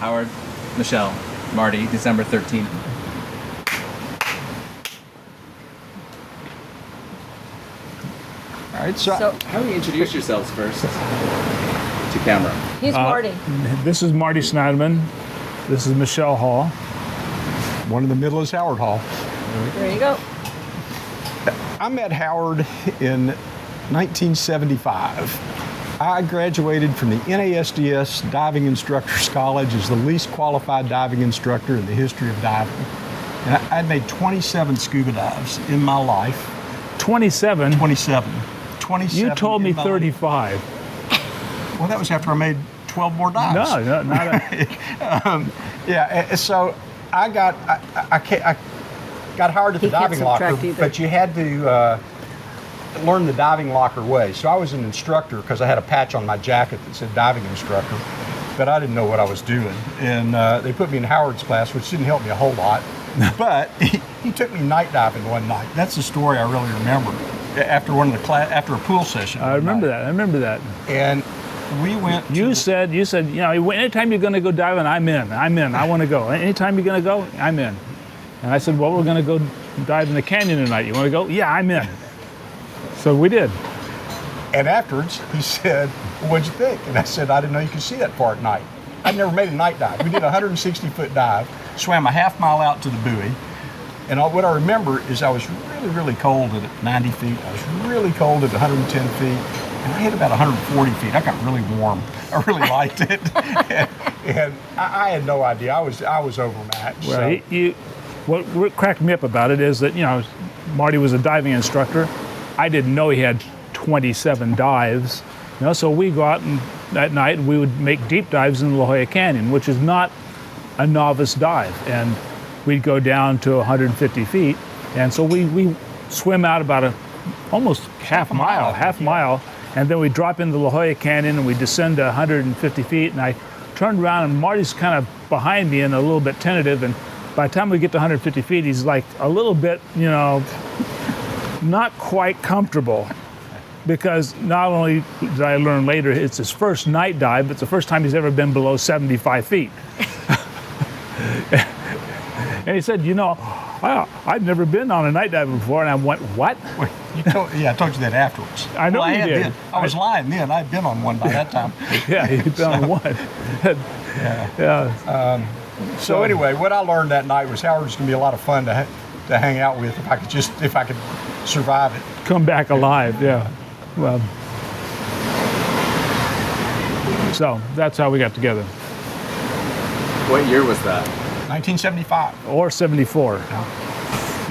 Howard, Michele, Marty, December 13th. All right, so How do you introduce yourselves first to camera? He's Marty. This is Marty Snyderman. This is Michele Hall. one in the middle is Howard Hall. There you go. I met Howard in 1975. I graduated from the NASDS Diving Instructors College as the least qualified diving instructor in the history of diving. And I'd made 27 scuba dives in my life. 27? 27. 27. You told me in my life. 35. Well, that was after I made 12 more dives. No, not that. Yeah, so I got hired at the He can't diving locker, subtract either. but you had to learn the diving locker way. So I was an instructor because I had a patch on my jacket that said diving instructor, but I didn't know what I was doing. And they put me in Howard's class, which didn't help me a whole lot. But he took me night diving one night. That's the story I really remember. After after a pool session. I remember that. I remember that. And we went. You said, anytime you're going to go diving, I'm in. I want to go. Anytime you're going to go, I'm in. And I said, well, we're going to go dive in the canyon tonight. You want to go? Yeah, I'm in. So we did. And afterwards, he said, well, what'd you think? And I said, I didn't know you could see that far at night. I'd never made a night dive. We did a 160-foot dive, swam a half mile out to the buoy. And what I remember is I was really, really cold at 90 feet. I was really cold at 110 feet. And I hit about 140 feet. I got really warm. I really liked it. and I had no idea. I was overmatched. Well, So. what cracked me up about it is that, Marty was a diving instructor. I didn't know he had 27 dives. So we go out and at night we would make deep dives in the La Jolla Canyon, which is not a novice dive. And we'd go down to 150 feet. And so we swim out about almost half mile. And then we drop into the La Jolla Canyon and we descend to 150 feet. And I turned around and Marty's kind of behind me and a little bit tentative. And by the time we get to 150 feet, he's like a little bit, not quite comfortable. Because not only did I learn later it's his first night dive, but it's the first time he's ever been below 75 feet. And he said, I've never been on a night dive before. And I went, what? Wait, I told you that afterwards. I know you did. Been. I was lying then. I'd been on one by that time. Yeah, he'd been on one. Yeah. So anyway, what I learned that night was Howard was going to be a lot of fun to hang out with if I could survive it. Come back alive, yeah. Well, so that's how we got together. What year was that? 1975. Or 74.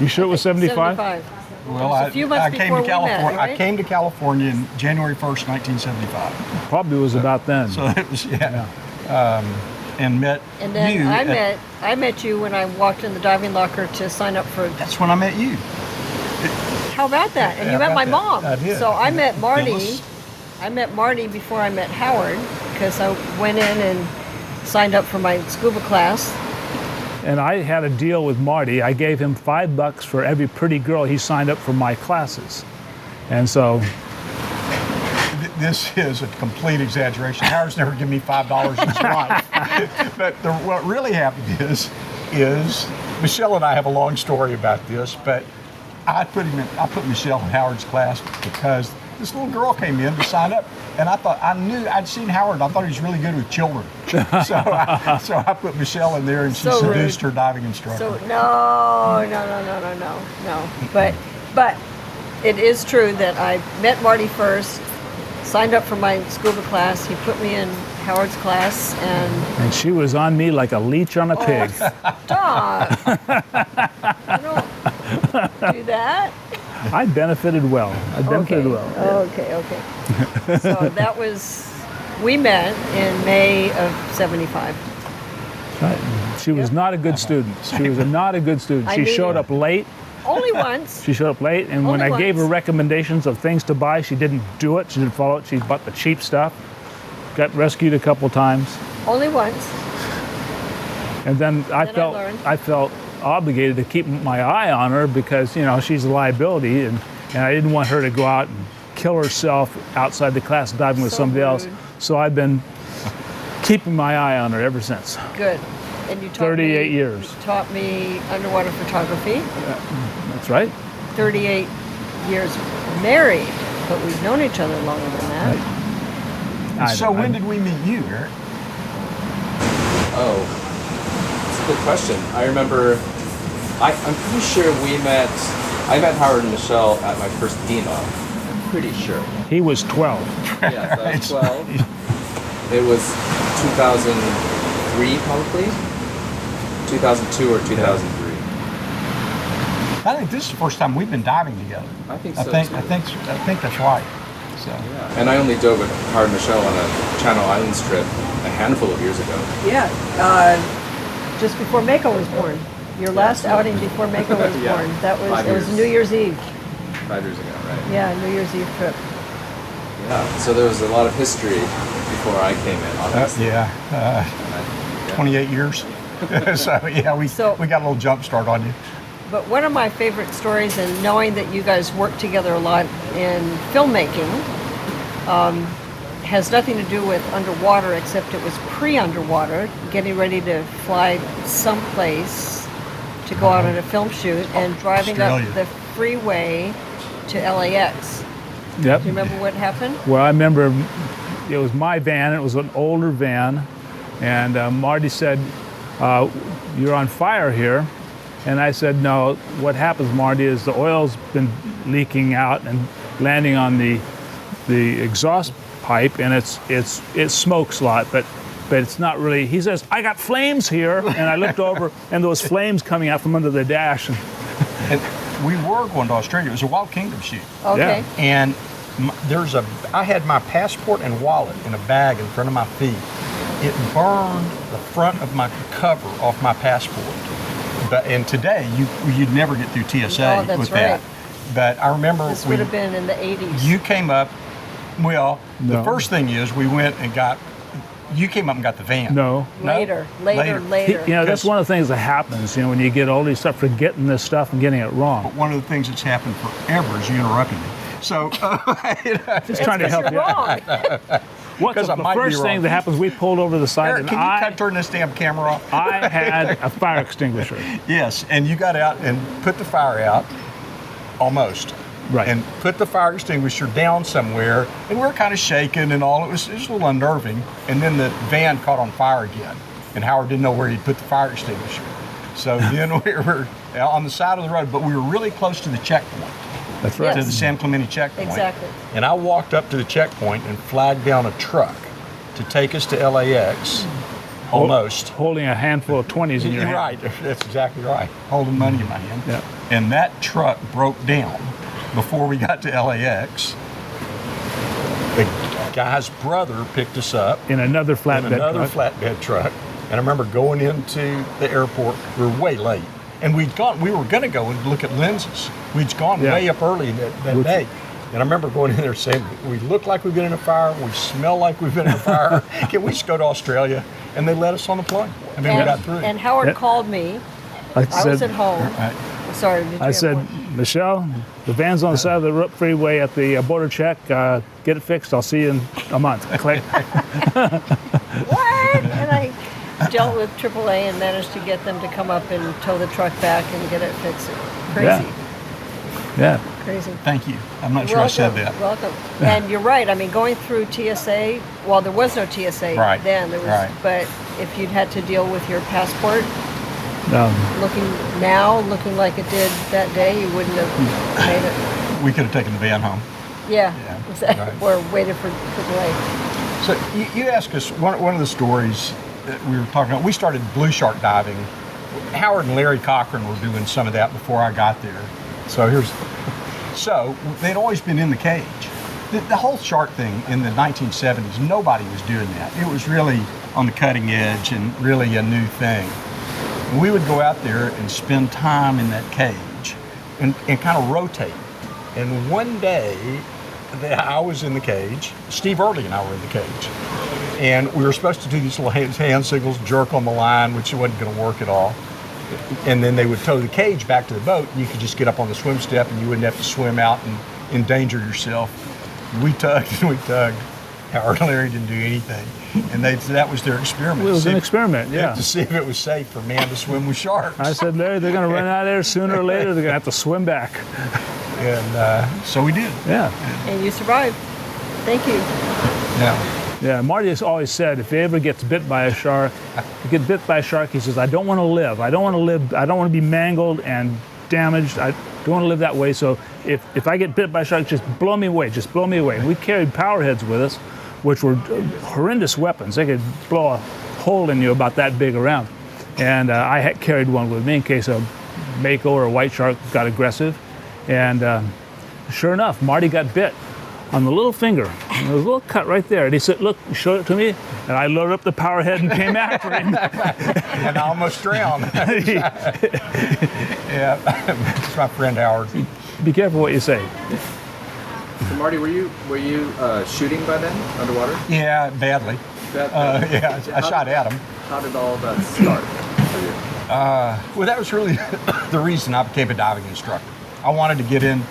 You sure it was 75? 75. Well, a few months I came before to we California. met, right? I came to California in January 1st, 1975. Probably was about then. So it was and met And then you. I met you when I walked in the diving locker to sign up for. That's when I met you. How about that? And you met about my that. mom. I did. So I met Marty. Phyllis. I met Marty before I met Howard because I went in and signed up for my scuba class. And I had a deal with Marty. I gave him $5 for every pretty girl he signed up for my classes. And so This is a complete exaggeration. Howard's never given me $5 in his life. But what really happened is Michele and I have a long story about this, but I put Michele in Howard's class because this little girl came in to sign up, and I'd seen Howard. I thought he was really good with children, so I put Michele in there, and she seduced her diving instructor. So no. But it is true that I met Marty first, signed up for my scuba class. He put me in Howard's class, and she was on me like a leech on a pig. Stop! I don't do that. I benefited well. Okay. So we met in May of 75. Right. She was not a good student. She was not a good student. She showed up late. Only once. She showed up late, and when I gave her recommendations of things to buy, she didn't do it. She didn't follow it. She bought the cheap stuff. Got rescued a couple times. Only once. And then I felt obligated to keep my eye on her because she's a liability, and I didn't want her to go out and kill herself outside the class diving with somebody else. So I've been keeping my eye on her ever since. Good. And you taught 38 me, years. You taught me underwater photography. That's right. 38 years married, but we've known each other longer than that. So when did we meet you, Eric? Oh, that's a good question. I remember, I'm pretty sure I met Howard and Michele at my first demo. I'm pretty sure. He was 12. Yeah, so I was 12. It was 2003 probably? 2002 or 2003. I think this is the first time we've been diving together. I think so, too. I think that's right. So. Yeah. And I only dove with Howard and Michele on a Channel Islands trip a handful of years ago. Yeah, just before Mako was born. Your last outing before Mako was Yeah. born. That was 5 it was years. New Year's Eve. 5 years ago, right? Yeah, New Year's Eve trip. Yeah. So there was a lot of history before I came in, obviously. 28 years. So yeah, we got a little jump start on you. But one of my favorite stories, and knowing that you guys work together a lot in filmmaking, has nothing to do with underwater, except it was pre-underwater, getting ready to fly someplace to go out on a film shoot and driving Australia. up the freeway to LAX. Yep. Do you remember what happened? Well, I remember it was my van. It was an older van. And Marty said, you're on fire here. And I said, no, what happens, Marty, is the oil's been leaking out and landing on the exhaust pipe, and it smokes a lot, but it's not really. He says, I got flames here, and I looked over, and there was flames coming out from under the dash. And we were going to Australia. It was a Wild Kingdom shoot. Okay. Yeah. And I had my passport and wallet in a bag in front of my feet. It burned the front of my cover off my passport. And today, you'd never get through TSA Oh, that's with right. that. But I remember This would have been in the 80s. you came up. Well, the No. first thing is we went and you came up and got the van. No. Later. That's one of the things that happens, when you get older, you start forgetting this stuff and getting it wrong. But one of the things that's happened forever is you interrupting me. So, Just trying to help you out. Wrong. What's Because I the might be first thing wrong. that happens? We pulled over the side, Eric, and can you turn this damn camera off? I had a fire extinguisher. Yes, and you got out and put the fire out, almost. Right. And put the fire extinguisher down somewhere, and we were kind of shaking and all. It was a little unnerving. And then the van caught on fire again, and Howard didn't know where he'd put the fire extinguisher. So then we were on the side of the road, but we were really close to the checkpoint, That's right. to the San Clemente checkpoint. Exactly. And I walked up to the checkpoint and flagged down a truck to take us to LAX, almost. Holding a handful of 20s in your You're hand. right. That's exactly right. Holding money in my hand. Yeah. And that truck broke down before we got to LAX. The guy's brother picked us up In another in flatbed another truck. flatbed truck. And I remember going into the airport. We were way late. And we were going to go and look at lenses. We'd gone Yeah. way up early that day. And I remember going in there saying, we look like we've been in a fire. We smell like we've been in a fire. Can we just go to Australia? And they let us on the plane. And then we got through. And Howard Yeah. called me. I I was at home. Right. Sorry. Did you I have said, more? Michele, the van's on the side of the freeway at the border check. Get it fixed. I'll see you in a month. Click. What? And I dealt with AAA and managed to get them to come up and tow the truck back and get it fixed. Crazy. Yeah. Crazy. Thank you. I'm not sure I said that. Welcome. And you're right. I mean, going through TSA, well, there was no TSA Right. then. There was, Right. but if you'd had to deal with your passport, Um, looking like it did that day, you wouldn't have made it. We could have taken the van home. Yeah. Yeah, right. Or waited for AAA. So you asked us, one of the stories that we were talking about, we started blue shark diving. Howard and Larry Cochran were doing some of that before I got there. So they'd always been in the cage. The whole shark thing in the 1970s, nobody was doing that. It was really on the cutting edge and really a new thing. And we would go out there and spend time in that cage and kind of rotate. And one day, I was in the cage. Steve Early and I were in the cage. And we were supposed to do these little hand signals, jerk on the line, which wasn't going to work at all. And then they would tow the cage back to the boat, and you could just get up on the swim step, and you wouldn't have to swim out and endanger yourself. We tugged and we tugged. Howard and Larry didn't do anything, and that was their experiment. It was an experiment, yeah. To see if it was safe for man to swim with sharks. I said, Larry, they're going to run out of there sooner or later. They're going to have to swim back. And so we did. Yeah. And you survived. Thank you. Yeah. Yeah, Marty has always said if he ever gets bit by a shark, he says, I don't want to live. I don't want to live. I don't want to be mangled and damaged. I don't want to live that way. So if I get bit by a shark, just blow me away. Just blow me away. And we carried power heads with us, which were horrendous weapons. They could blow a hole in you about that big around. And I had carried one with me in case a mako or a white shark got aggressive. And sure enough, Marty got bit on the little finger. And there was a little cut right there. And he said, look, he showed it to me. And I loaded up the power head and came after him. And I almost drowned. Yeah, it's my friend Howard. Be careful what you say. So Marty, were you shooting by then underwater? Yeah, badly. Yeah, I shot at him. How did all that start for you? Well, that was really the reason I became a diving instructor. I wanted to get in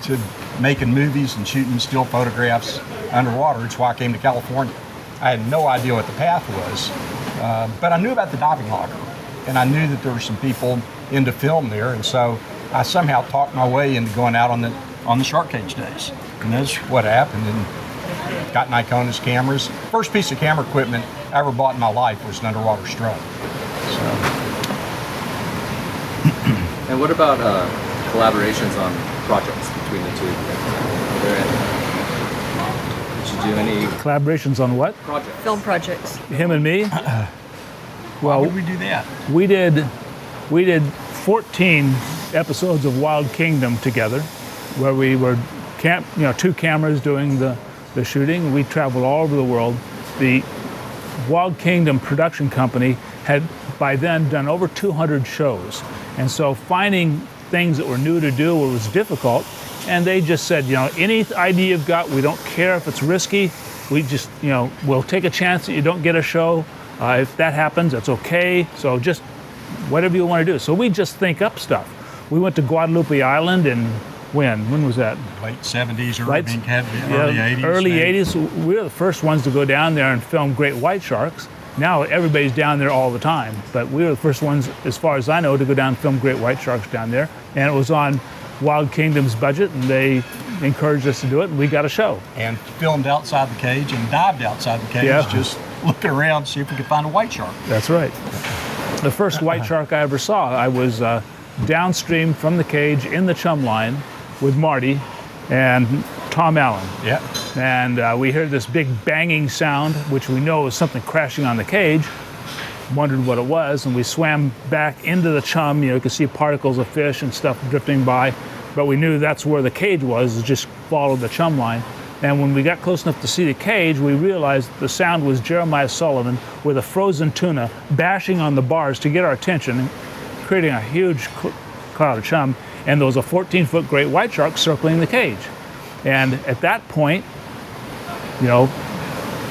to making movies and shooting still photographs underwater. It's why I came to California. I had no idea what the path was, but I knew about the diving locker, and I knew that there were some people into film there, and so I somehow talked my way into going out on the shark cage days, and that's what happened. And got Nikona's cameras. First piece of camera equipment I ever bought in my life was an underwater Strug. So. And what about collaborations on projects between the two? Are there any? Did you do any Collaborations on what? projects? Film projects. Him and me? Why would we do that? We did 14 episodes of Wild Kingdom together, where we were two cameras doing the shooting. We traveled all over the world. The Wild Kingdom production company had by then done over 200 shows, and so finding things that were new to do was difficult. And they just said, any idea you've got, we don't care if it's risky. We just, we'll take a chance that you don't get a show. If that happens, that's okay. So just whatever you want to do. So we just think up stuff. We went to Guadalupe Island and when was that? Late 70s, Early 80s. Early 80s. We were the first ones to go down there and film great white sharks. Now everybody's down there all the time, but we were the first ones, as far as I know, to go down and film great white sharks down there. And it was on Wild Kingdom's budget, and they encouraged us to do it, and we got a show. And filmed outside the cage and dived outside the cage, just looking around to see if we could find a white shark. That's right. The first white shark I ever saw, I was downstream from the cage in the chum line with Marty and Tom Allen. Yeah. And we heard this big banging sound, which we know was something crashing on the cage. Wondered what it was, and we swam back into the chum. You could see particles of fish and stuff drifting by, but we knew that's where the cage was, just followed the chum line. And when we got close enough to see the cage, we realized the sound was Jeremiah Sullivan with a frozen tuna bashing on the bars to get our attention, creating a huge cloud of chum. And there was a 14-foot great white shark circling the cage. And at that point,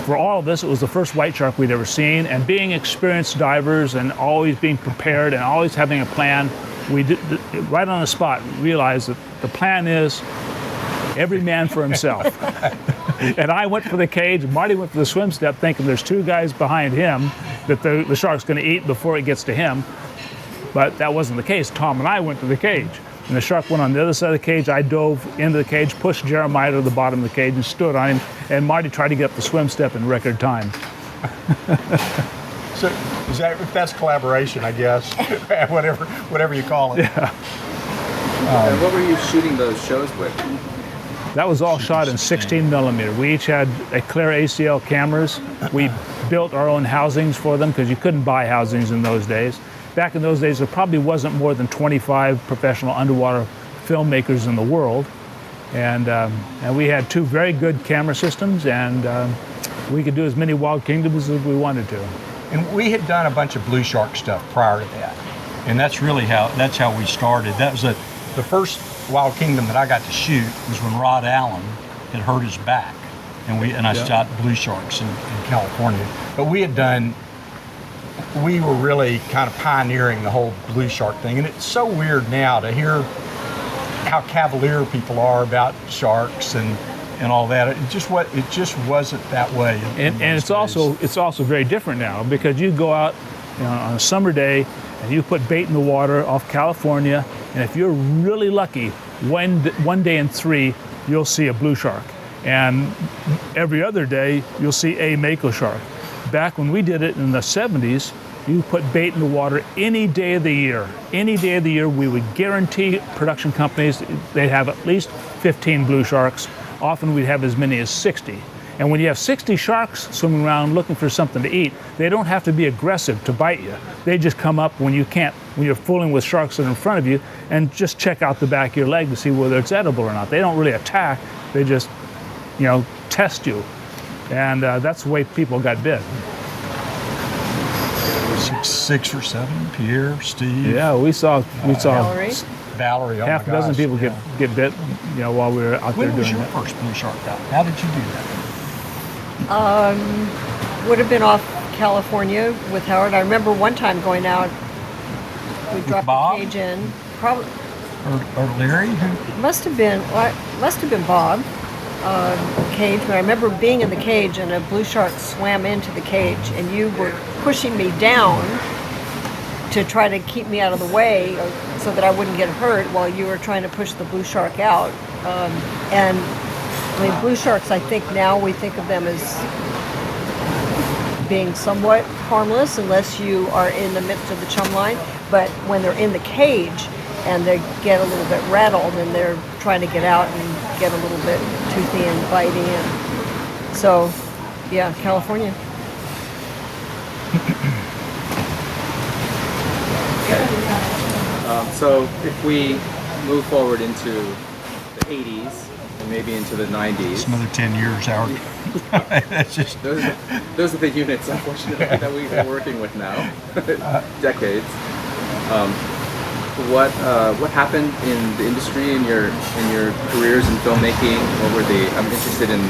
for all of us, it was the first white shark we'd ever seen. And being experienced divers and always being prepared and always having a plan, we did, right on the spot, realized that the plan is every man for himself. And I went for the cage, Marty went for the swim step, thinking there's two guys behind him that the shark's going to eat before it gets to him. But that wasn't the case. Tom and I went to the cage. And the shark went on the other side of the cage. I dove into the cage, pushed Jeremiah to the bottom of the cage and stood on him. And Marty tried to get up the swim step in record time. So if that's collaboration, I guess, whatever you call it. Yeah. And what were you shooting those shows with? That was all shot in 16 millimeter. We each had clear ACL cameras. We built our own housings for them because you couldn't buy housings in those days. Back in those days, there probably wasn't more than 25 professional underwater filmmakers in the world. And we had two very good camera systems, and we could do as many Wild Kingdoms as we wanted to. And we had done a bunch of blue shark stuff prior to that. And that's really how we started. That was the first Wild Kingdom that I got to shoot was when Rod Allen had hurt his back. And I shot blue sharks in California. But we were really kind of pioneering the whole blue shark thing. And it's so weird now to hear how cavalier people are about sharks and and all that. It just wasn't that way. And it's also very different now, because you go out, you know, on a summer day and you put bait in the water off California, and if you're really lucky, one day in 3 you'll see a blue shark, and every other day you'll see a mako shark. Back when we did it in the 70s, you put bait in the water any day of the year. Any day of the year, we would guarantee production companies they'd have at least 15 blue sharks. Often we'd have as many as 60. And when you have 60 sharks swimming around looking for something to eat, they don't have to be aggressive to bite you. They just come up when you're fooling with sharks that are in front of you, and just check out the back of your leg to see whether it's edible or not. They don't really attack, they just, you know, test you. And that's the way people got bit. 6 or 7, Pierre, Steve. Yeah, we saw Valerie. Oh half a dozen people get bit, you know, while we were out there doing that. When was your first blue shark dive? How did you do that? Would have been off California with Howard. I remember one time going out. We dropped Bob? the cage in. Probably Or Larry? must have been Bob. Cage, but I remember being in the cage and a blue shark swam into the cage, and you were pushing me down to try to keep me out of the way so that I wouldn't get hurt while you were trying to push the blue shark out. And I mean, blue sharks, I think now we think of them as being somewhat harmless unless you are in the midst of the chum line, but when they're in the cage and they get a little bit rattled and they're trying to get out and get a little bit toothy and bitey, and so yeah, California. So if we move forward into the 80s and maybe into the 90s. It's another 10 years, Howard. That's just those are the units, unfortunately, that we've been working with now, decades. What happened in the industry in your careers in filmmaking? What were they? I'm interested in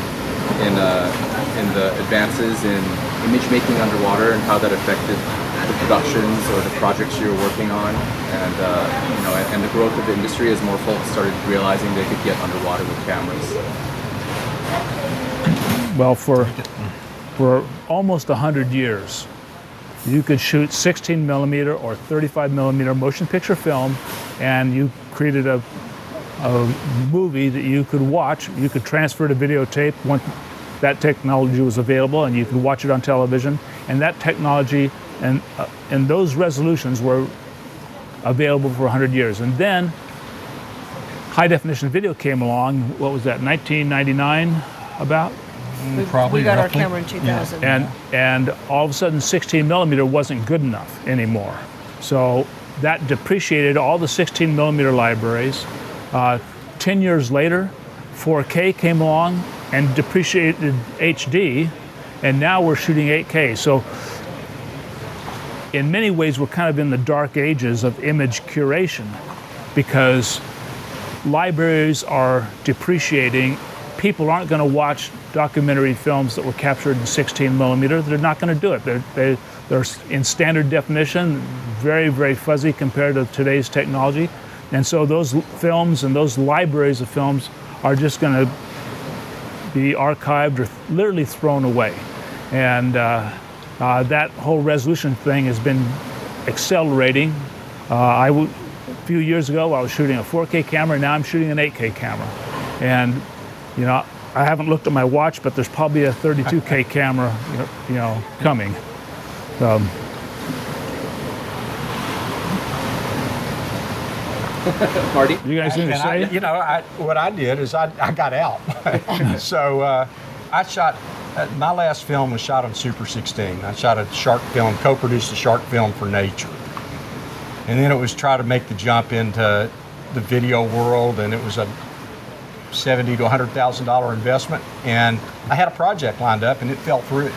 the advances in image making underwater and how that affected the productions or the projects you were working on, and and the growth of the industry as more folks started realizing they could get underwater with cameras. Well, for almost 100 years, you could shoot 16 millimeter or 35 millimeter motion picture film, and you created a movie that you could watch. You could transfer to videotape once that technology was available, and you could watch it on television. And that technology and those resolutions were available for 100 years. And then high definition video came along. What was that? 1999, about. Probably we got roughly. our camera in 2000. And all of a sudden 16 millimeter wasn't good enough anymore. So that depreciated all the 16 millimeter libraries. 10 years later, 4K came along and depreciated HD, and now we're shooting 8K. So in many ways, we're kind of in the dark ages of image curation, because libraries are depreciating. People aren't going to watch documentary films that were captured in 16 millimeter. They're not going to do it. They're in standard definition, very, very fuzzy compared to today's technology. And so those films and those libraries of films are just going to be archived or literally thrown away. And that whole resolution thing has been accelerating. A few years ago, I was shooting a 4K camera. Now I'm shooting an 8K camera. And you know, I haven't looked at my watch, but there's probably a 32K camera, you know, coming. Marty? You guys need to say? What I did is I got out. So I shot. My last film was shot on Super 16. I shot a shark film, co-produced a shark film for Nature, and then it was try to make the jump into the video world, and it was a $70,000 to $100,000 investment, and I had a project lined up, and it fell through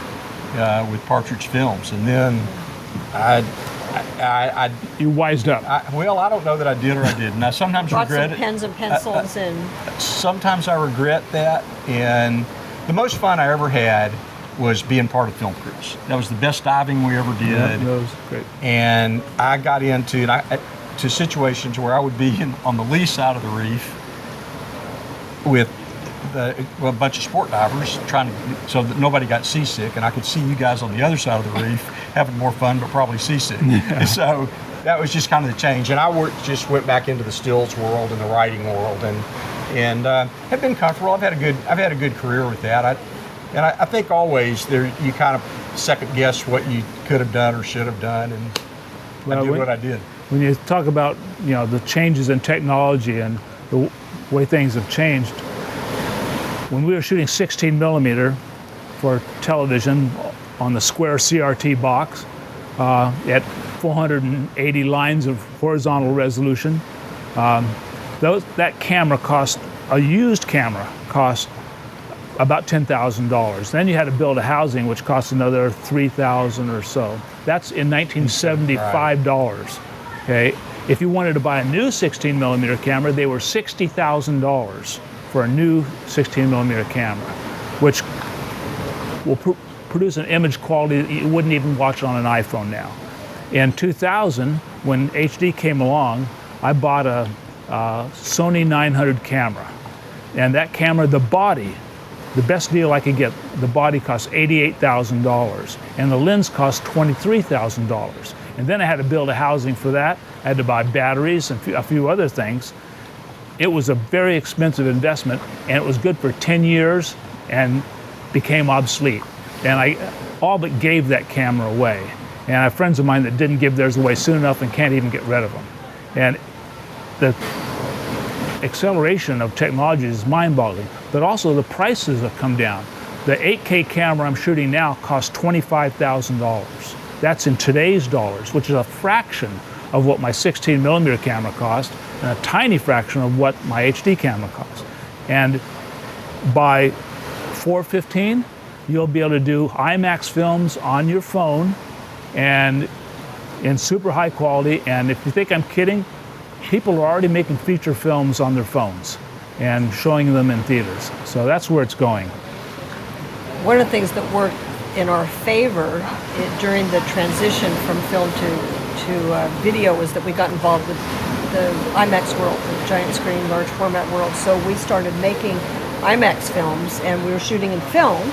with Partridge Films, and then You wised up. I don't know that I did or I didn't. I sometimes Brought regret some it. pens and pencils and Sometimes I regret that, and the most fun I ever had was being part of film crews. That was the best diving we ever did. Yeah, that was great. And I got into to situations where I would be on the lee side of the reef with a bunch of sport divers so that nobody got seasick, and I could see you guys on the other side of the reef having more fun, but probably seasick. And so that was just kind of the change. And I just went back into the stills world and the writing world, and have been comfortable. I've had a good career with that. I think always you kind of second guess what you could have done or should have done, and I did what I did. When you talk about the changes in technology and the way things have changed, when we were shooting 16 millimeter for television on the square CRT box at 480 lines of horizontal resolution, that camera a used camera cost about $10,000. Then you had to build a housing, which cost another $3,000 or so. That's in 1975 dollars. Okay, if you wanted to buy a new 16 millimeter camera, they were $60,000 for a new 16 millimeter camera, which will produce an image quality that you wouldn't even watch on an iPhone now. In 2000, when HD came along, I bought a Sony 900 camera, and that camera, the best deal I could get, the body cost $88,000, and the lens cost $23,000. And then I had to build a housing for that. I had to buy batteries and a few other things. It was a very expensive investment, and it was good for 10 years and became obsolete. And I all but gave that camera away. And I have friends of mine that didn't give theirs away soon enough and can't even get rid of them. And the acceleration of technology is mind-boggling, but also the prices have come down. The 8K camera I'm shooting now costs $25,000. That's in today's dollars, which is a fraction of what my 16 millimeter camera cost and a tiny fraction of what my HD camera costs. And by 415, you'll be able to do IMAX films on your phone and in super high quality. And if you think I'm kidding, people are already making feature films on their phones and showing them in theaters. So that's where it's going. One of the things that worked in our favor during the transition from film to video was that we got involved with the IMAX world, the giant screen, large format world. So we started making IMAX films, and we were shooting in film,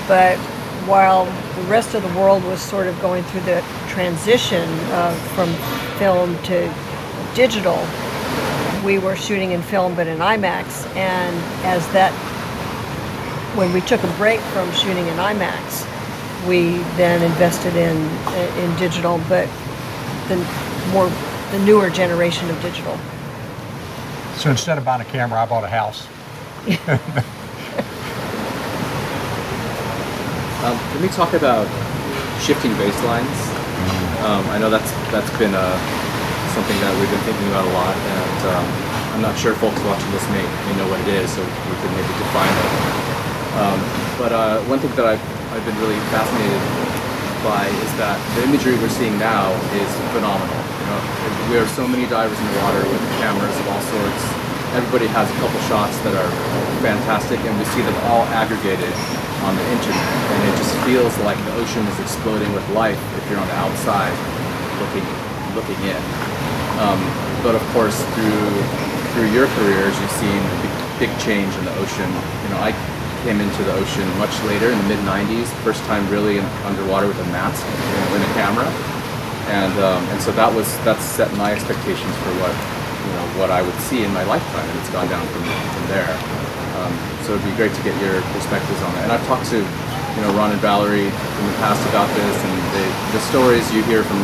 but while the rest of the world was sort of going through the transition from film to digital, we were shooting in film but in IMAX. And when we took a break from shooting in IMAX, we then invested in digital, but the newer generation of digital. So instead of buying a camera, I bought a house. Can we talk about shifting baselines? I know that's been something that we've been thinking about a lot, and I'm not sure folks watching this may know what it is, so we could maybe define it. But one thing that I've been really fascinated by is that the imagery we're seeing now is phenomenal. We have so many divers in the water with cameras of all sorts. Everybody has a couple shots that are fantastic, and we see them all aggregated on the internet. And it just feels like the ocean is exploding with life if you're on the outside looking in. But of course, through your careers, you've seen a big change in the ocean. I came into the ocean much later in the mid-90s, first time really underwater with a mask and a camera, and so that's set my expectations for what I would see in my lifetime, and it's gone down from there. So it'd be great to get your perspectives on that. And I've talked to Ron and Valerie in the past about this, and the stories you hear from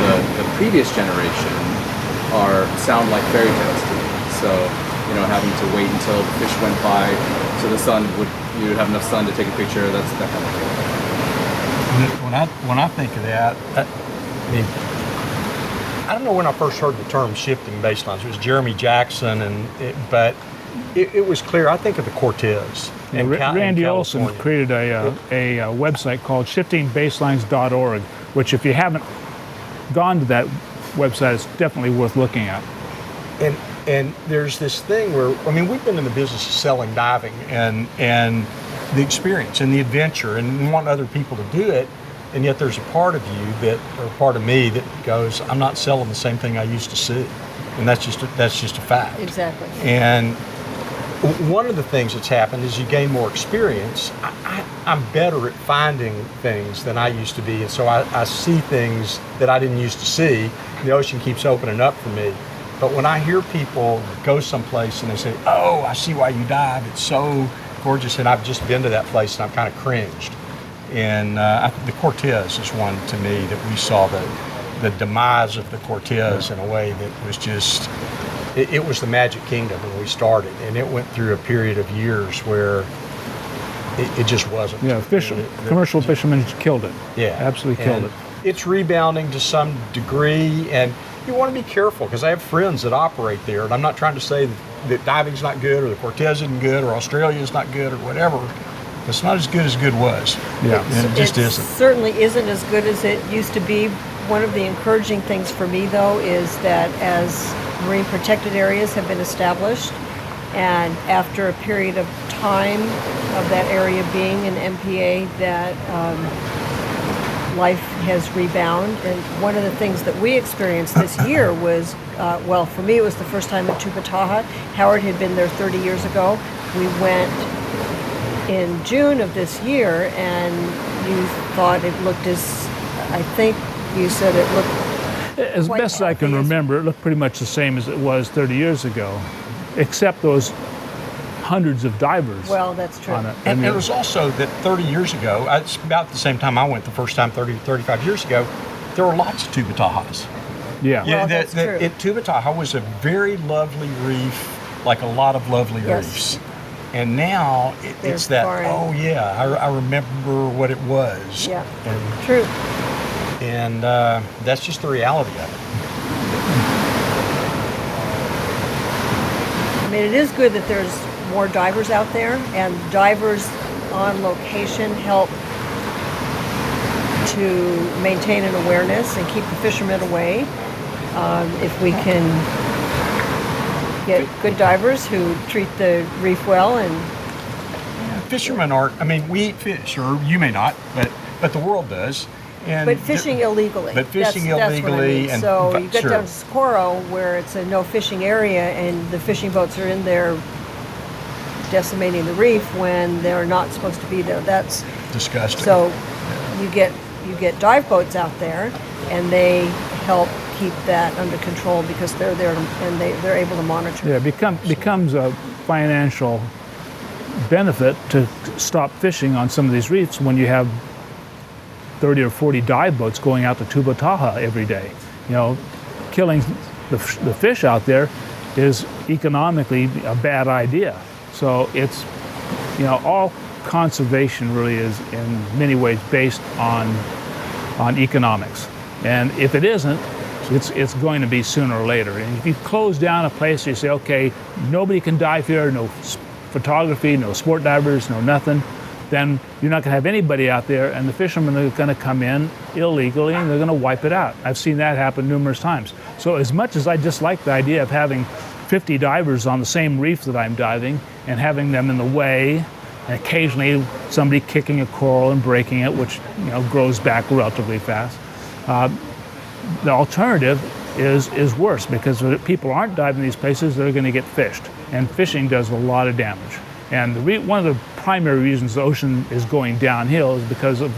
the previous generation sound like fairy tales to me. So having to wait until the fish went by, so you would have enough sun to take a picture. That's that kind of thing. When I think of that, I don't know when I first heard the term shifting baselines. It was Jeremy Jackson, but it was clear. I think of the Cortez. And Randy Olson created a website called shiftingbaselines.org, which if you haven't gone to that website, it's definitely worth looking at. And there's this thing where, we've been in the business of selling diving and the experience and the adventure and want other people to do it, and yet there's a part of you or part of me that goes, I'm not selling the same thing I used to see, and that's just a fact. Exactly. And one of the things that's happened is you gain more experience. I'm better at finding things than I used to be, and so I see things that I didn't used to see. The ocean keeps opening up for me. But when I hear people go someplace and they say, "Oh, I see why you dive. It's so gorgeous," and I've just been to that place and I've kind of cringed. And the Cortez is one to me that we saw the demise of the Cortez in a way that was just, it was the Magic Kingdom when we started, and it went through a period of years where it just wasn't. Yeah, commercial fishermen killed it. Yeah, absolutely killed it. It's rebounding to some degree, and you want to be careful because I have friends that operate there, and I'm not trying to say that diving's not good or the Cortez isn't good or Australia's not good or whatever. It's not as good was. Yeah, and it just isn't. Certainly isn't as good as it used to be. One of the encouraging things for me, though, is that as marine protected areas have been established, and after a period of time of that area being an MPA, that life has rebounded. And one of the things that we experienced this year was, well, for me, it was the first time in Dumaguete. Howard had been there 30 years ago. We went in June of this year, and you thought it looked as, I think you said it looked as best I can remember, it looked pretty much the same as it was 30 years ago, except those hundreds of divers. Well, that's true. On it. And it was also that 30 years ago, it's about the same time I went the first time, 35 years ago, there were lots of Tubatajas. Yeah. Well, that's true. Tubataha was a very lovely reef, like a lot of lovely reefs. And now it's that, foreign. oh yeah, I remember what it was. Yeah, and, true. And that's just the reality of it. I mean, it is good that there's more divers out there, and divers on location help to maintain an awareness and keep the fishermen away. If we can get good divers who treat the reef well, and fishermen aren't. I mean, we eat fish, or you may not, but the world does. And but fishing illegally. But fishing that's what I illegally, mean. and so you get sure. down to Socorro, where it's a no fishing area, and the fishing boats are in there decimating the reef when they're not supposed to be there. That's disgusting. So you get dive boats out there, and they help keep that under control because they're there and they're able to monitor. Yeah, it becomes a financial benefit to stop fishing on some of these reefs when you have 30 or 40 dive boats going out to Tubataha every day. You know, killing the fish out there is economically a bad idea. So it's, you know, all conservation really is in many ways based on economics. And if it isn't, it's going to be sooner or later. And if you close down a place, you say, okay, nobody can dive here, no photography, no sport divers, no nothing, then you're not going to have anybody out there, and the fishermen are going to come in illegally and they're going to wipe it out. I've seen that happen numerous times. So as much as I dislike the idea of having 50 divers on the same reef that I'm diving and having them in the way, and occasionally somebody kicking a coral and breaking it, which, you know, grows back relatively fast, the alternative is worse, because if people aren't diving these places, they're going to get fished, and fishing does a lot of damage. And one of the primary reasons the ocean is going downhill is because of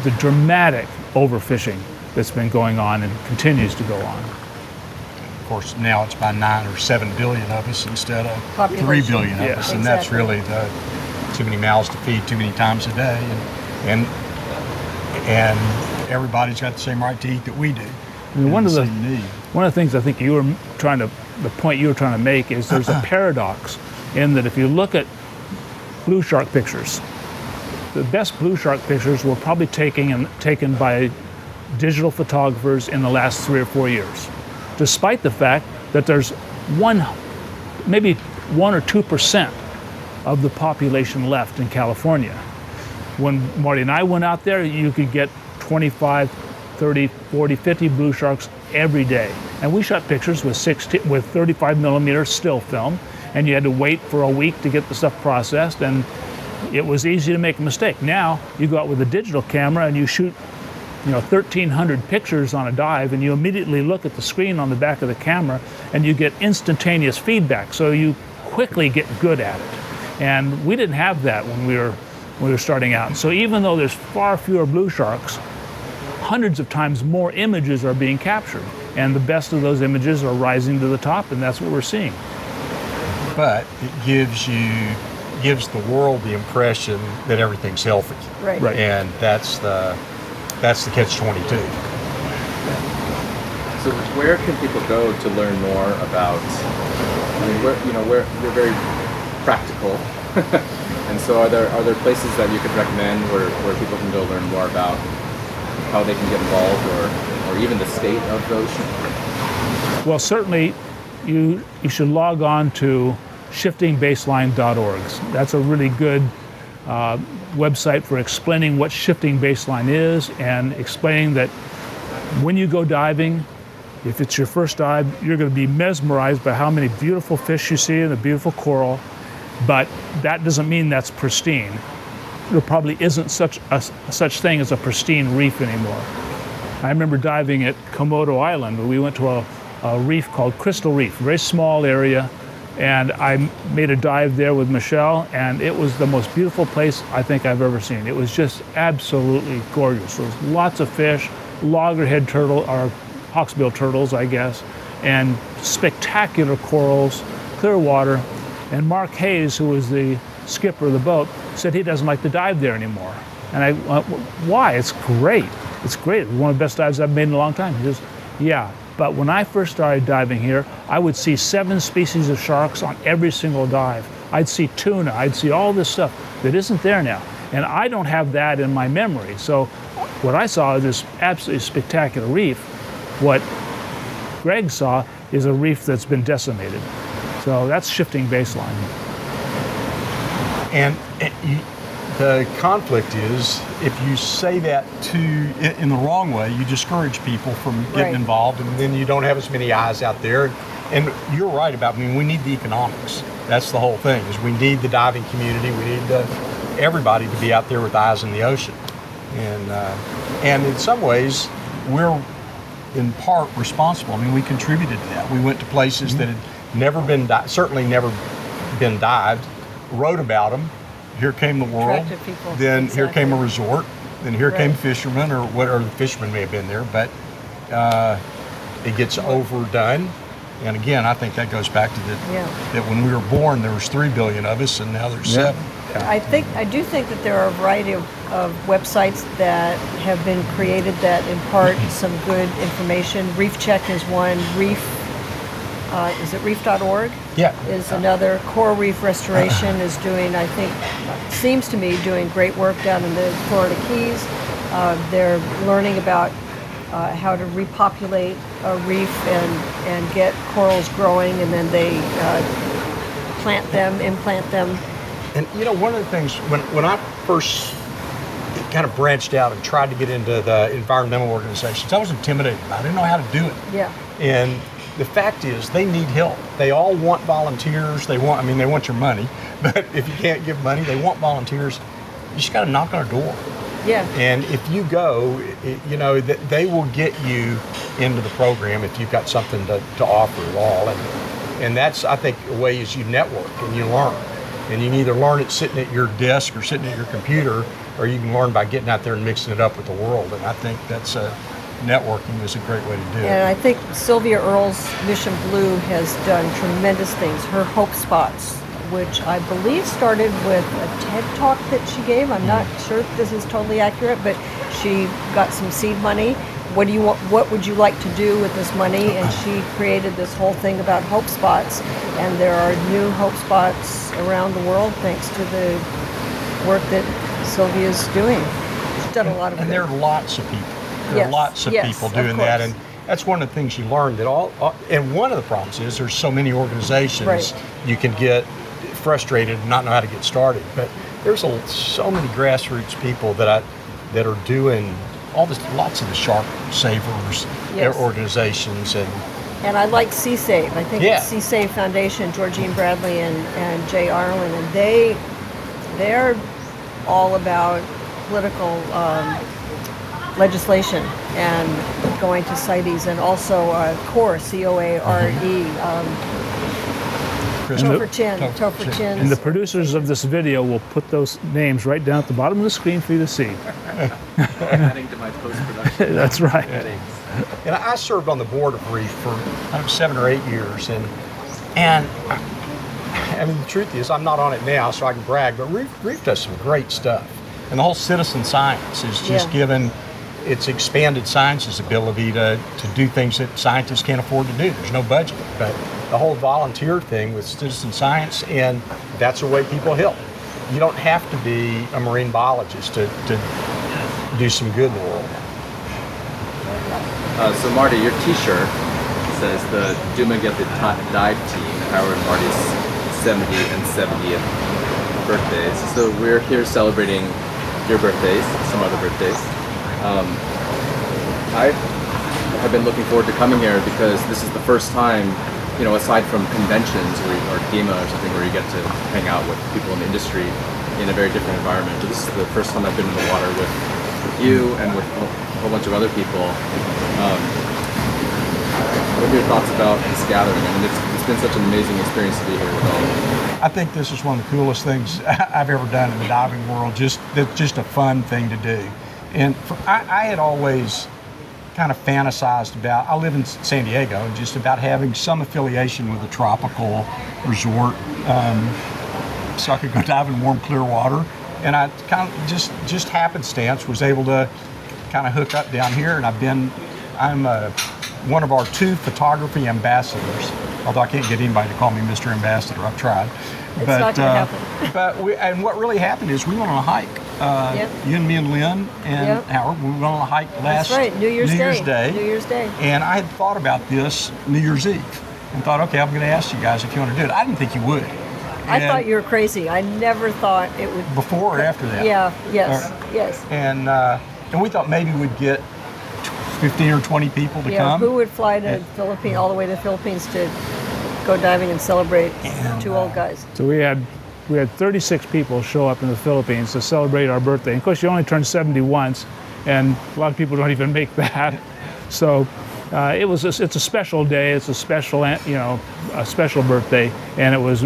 the dramatic overfishing that's been going on and continues to go on. Of course, now it's by 9 or 7 billion of us instead of Population. 3 billion of Yes. us, and that's really too many mouths to feed too many times a day, and everybody's got the same right to eat that we do. I mean, one of the need. things I think the point you were trying to make is there's a paradox in that if you look at blue shark pictures, the best blue shark pictures were probably taken by digital photographers in the last 3 or 4 years, despite the fact that there's maybe 1 or 2% of the population left in California. When Marty and I went out there, you could get 25, 30, 40, 50 blue sharks every day. And we shot pictures with 35 millimeter still film, and you had to wait for a week to get the stuff processed, and it was easy to make a mistake. Now you go out with a digital camera and you shoot, 1,300 pictures on a dive, and you immediately look at the screen on the back of the camera and you get instantaneous feedback. So you quickly get good at it. And we didn't have that when we were starting out. So even though there's far fewer blue sharks, hundreds of times more images are being captured. And the best of those images are rising to the top, and that's what we're seeing. But it gives the world the impression that everything's healthy. Right. Right. And that's the catch-22. So where can people go to learn more about? I mean, we're very practical, and so are there places that you could recommend where people can go learn more about how they can get involved, or even the state of the ocean? Well, certainly you should log on to shiftingbaseline.org. That's a really good website for explaining what shifting baseline is, and explaining that when you go diving, if it's your first dive, you're going to be mesmerized by how many beautiful fish you see and the beautiful coral, but that doesn't mean that's pristine. There probably isn't such thing as a pristine reef anymore. I remember diving at Komodo Island, where we went to a reef called Crystal Reef, a very small area, and I made a dive there with Michele, and it was the most beautiful place I think I've ever seen. It was just absolutely gorgeous. There was lots of fish, loggerhead turtle, or hawksbill turtles, I guess, and spectacular corals, clear water. And Mark Hayes, who was the skipper of the boat, said he doesn't like to dive there anymore. And I went, why? It's great. It's great. It's one of the best dives I've made in a long time. He says, yeah, but when I first started diving here, I would see 7 species of sharks on every single dive. I'd see tuna, I'd see all this stuff that isn't there now. And I don't have that in my memory. So what I saw is this absolutely spectacular reef. What Greg saw is a reef that's been decimated. So that's shifting baseline. And the conflict is, if you say that in the wrong way, you discourage people from getting involved, and then you don't have as many eyes out there. And you're right about, I mean, we need the economics. That's the whole thing, is we need the diving community. We need everybody to be out there with eyes in the ocean. And in some ways, we're in part responsible. I mean, we contributed to that. We went to places that had never been, certainly never been dived, wrote about them. Here came the world. Attractive people. Then here came a resort. Then here came fishermen, or the fishermen may have been there, but it gets overdone. And again, I think that goes back to that when we were born, there was 3 billion of us, and now there's 7. I do think that there are a variety of websites that have been created that impart some good information. Reef Check is one. Is it reef.org? Yeah. Is another. Coral Reef Restoration is doing, I think, seems to me, doing great work down in the Florida Keys. They're learning about how to repopulate a reef and get corals growing, and then they implant them. And you know, one of the things, when I first kind of branched out and tried to get into the environmental organizations, I was intimidated. I didn't know how to do it. Yeah. And the fact is, they need help. They all want volunteers. They want your money, but if you can't give money, they want volunteers. You just got to knock on a door. Yeah. And if you go, they will get you into the program if you've got something to offer at all. And that's, I think, a way is you network and you learn. And you can either learn it sitting at your desk or sitting at your computer, or you can learn by getting out there and mixing it up with the world. And I think that's networking is a great way to do it. And I think Sylvia Earle's Mission Blue has done tremendous things. Her Hope Spots, which I believe started with a TED Talk that she gave. I'm not sure if this is totally accurate, but she got some seed money. What would you like to do with this money? And she created this whole thing about Hope Spots, and there are new Hope Spots around the world thanks to the work that Sylvia's doing. She's done a lot of and good. there are lots of people. There are lots of people doing that, and that's one of the things you learn. And one of the problems is there's so many organizations, you can get frustrated and not know how to get started. But there's so many grassroots people that are doing all this, lots of the shark savers, their organizations, and I like Sea Save. I think it's Sea Save Foundation, Georgine Bradley and Jay Arlen, and they're all about political legislation and going to CITES, and also CORE, COARE, Christmas. Topher Chin. Topher Chin. And the producers of this video will put those names right down at the bottom of the screen for you to see. Adding to my post-production. That's right. Headings. And I served on the board of Reef for 7 or 8 years, and I mean, the truth is, I'm not on it now, so I can brag, but Reef does some great stuff. And the whole citizen science is just given its expanded science's ability to do things that scientists can't afford to do. There's no budget, but the whole volunteer thing with citizen science, and that's the way people help. You don't have to be a marine biologist to do some good in the world. So Marty, your T-shirt says the Dumaguete dive team, Howard and Marty's 70th and 70th birthdays. So we're here celebrating your birthdays, some other birthdays. I have been looking forward to coming here because this is the first time, you know, aside from conventions or GEMA or something where you get to hang out with people in the industry in a very different environment. But this is the first time I've been in the water with you and with a whole bunch of other people. What are your thoughts about this gathering? I mean, it's been such an amazing experience to be here with all of you. I think this is one of the coolest things I've ever done in the diving world. Just a fun thing to do. And I had always kind of fantasized about, I live in San Diego, and just about having some affiliation with a tropical resort so I could go dive in warm, clear water. And I kind of just happenstance was able to kind of hook up down here, and I'm one of our 2 photography ambassadors, although I can't get anybody to call me Mr. Ambassador. I've tried. It's not going to happen. And what really happened is we went on a hike. You and me and Lynn and Howard, we went on a hike last New Year's Day. New Year's Day. And I had thought about this New Year's Eve and thought, okay, I'm going to ask you guys if you want to do it. I didn't think you would. I thought you were crazy. I never thought it would. Before or after that? Yes. And we thought maybe we'd get 15 or 20 people to come. Who would fly to Philippines, all the way to the Philippines to go diving and celebrate 2 old guys? So we had 36 people show up in the Philippines to celebrate our birthday. And of course, you only turn 70 once, and a lot of people don't even make that. So it's a special day. It's a special, a special birthday, and it was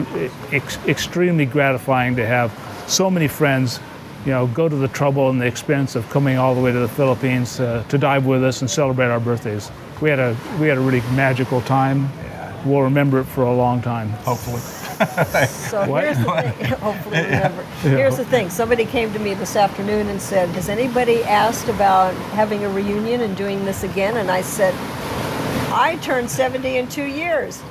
extremely gratifying to have so many friends, go to the trouble and the expense of coming all the way to the Philippines to dive with us and celebrate our birthdays. We had a really magical time. We'll remember it for a long time. Hopefully. So here's the thing. Hopefully remember. Here's the thing. Somebody came to me this afternoon and said, has anybody asked about having a reunion and doing this again? And I said, I turned 70 in 2 years.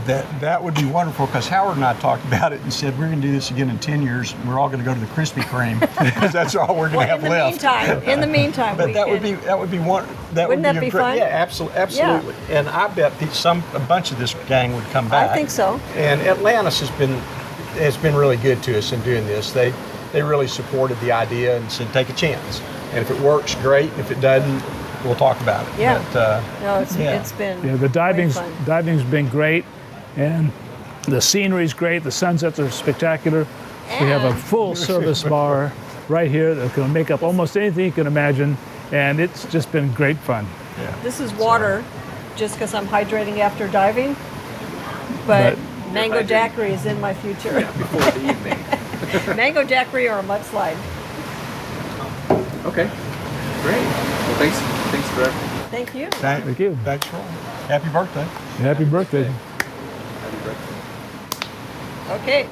That would be wonderful, because Howard and I talked about it and said we're going to do this again in 10 years. We're all going to go to the Krispy Kreme because that's all we're going to have left. In the meantime, but that would be one. Wouldn't that be fun? Yeah, absolutely. Yeah. And I bet a bunch of this gang would come back. I think so. And Atlantis has been really good to us in doing this. They really supported the idea and said take a chance. And if it works, great. If it doesn't, we'll talk about it. Yeah. But, it's been the diving's been great. And the scenery's great. The sunsets are spectacular. We have a full service bar right here that can make up almost anything you can imagine, and it's just been great fun. Yeah. This is water, just because I'm hydrating after diving, but mango daiquiri is in my future. Before the evening. Mango daiquiri or a mudslide. Okay, great. Well, thanks for everything. Thank you. Thank you. Thanks for all. Happy birthday. Happy birthday. Happy birthday. Okay.